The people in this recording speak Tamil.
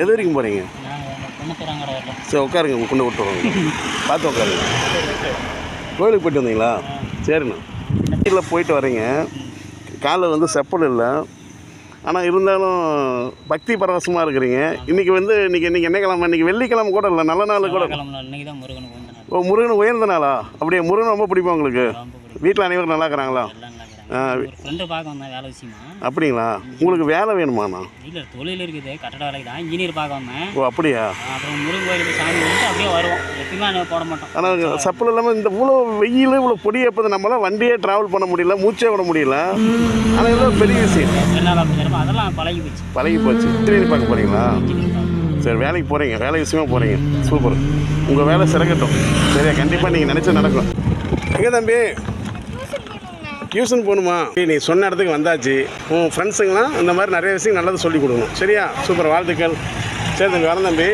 எது வரைக்கும் போகிறீங்க? சரி உட்காருங்க, கொண்டு விட்டு வாங்க. பார்த்து உட்காருங்க. கோயிலுக்கு போயிட்டு வந்தீங்களா? சரிண்ணா. வீட்டில் போயிட்டு வரீங்க, காலில் வந்து செப்பல் இல்லை, ஆனால் இருந்தாலும் பக்தி பரவசமாக இருக்கிறீங்க. இன்றைக்கி இன்றைக்கி என்ன கிழமை? இன்றைக்கி வெள்ளிக்கிழமை கூட இல்லை, நல்ல நாள் கூட. ஓ, முருகன் உயர்ந்த நாளா? அப்படியே முருகன் ரொம்ப பிடிக்கும் உங்களுக்கு? வீட்டில் அனைவரும் நல்லா இருக்கிறாங்களா? அப்படிங்களா? உங்களுக்கு வேலை வேணுமாண்ணா? இல்லை, தொழில் இருக்குது, கட்டட வேலைக்கு தான், இன்ஜினியர் பார்க்க வந்தேன். ஓ அப்படியா? அப்புறம் முருகன் கோயிலுக்கு சாமி வந்துட்டு அப்படியே வருவோம். எப்பயுமே போட மாட்டோம். ஆனால் செப்பல் இல்லாமல் இந்த இவ்வளோ வெயில், இவ்வளோ பொடி எப்போது நம்மளால் வண்டியே ட்ராவல் பண்ண முடியல, மூச்சே விட முடியல. ஆனால் இதெல்லாம் பெரிய விஷயம். அதெல்லாம் பழகி போச்சு. இன்ஜினியர் பார்க்க போகிறீங்களா? சரி, வேலைக்கு போகிறீங்க, வேலை விஷயமா போகிறீங்க. சூப்பர், உங்கள் வேலை சிறக்கட்டும். சரியா? கண்டிப்பாக நீங்கள் நினச்சா நடக்கும். எங்கே தம்பி? டியூஷன் போகணுமா? நீ சொன்ன இடத்துக்கு வந்தாச்சு. உன் ஃப்ரெண்ட்ஸுங்களாம் இந்த மாதிரி நிறைய விஷயம் நல்லது சொல்லி கொடுக்கணும். சரியா? சூப்பர், வாழ்த்துக்கள். சரி தம்பி, வரேன் தம்பி.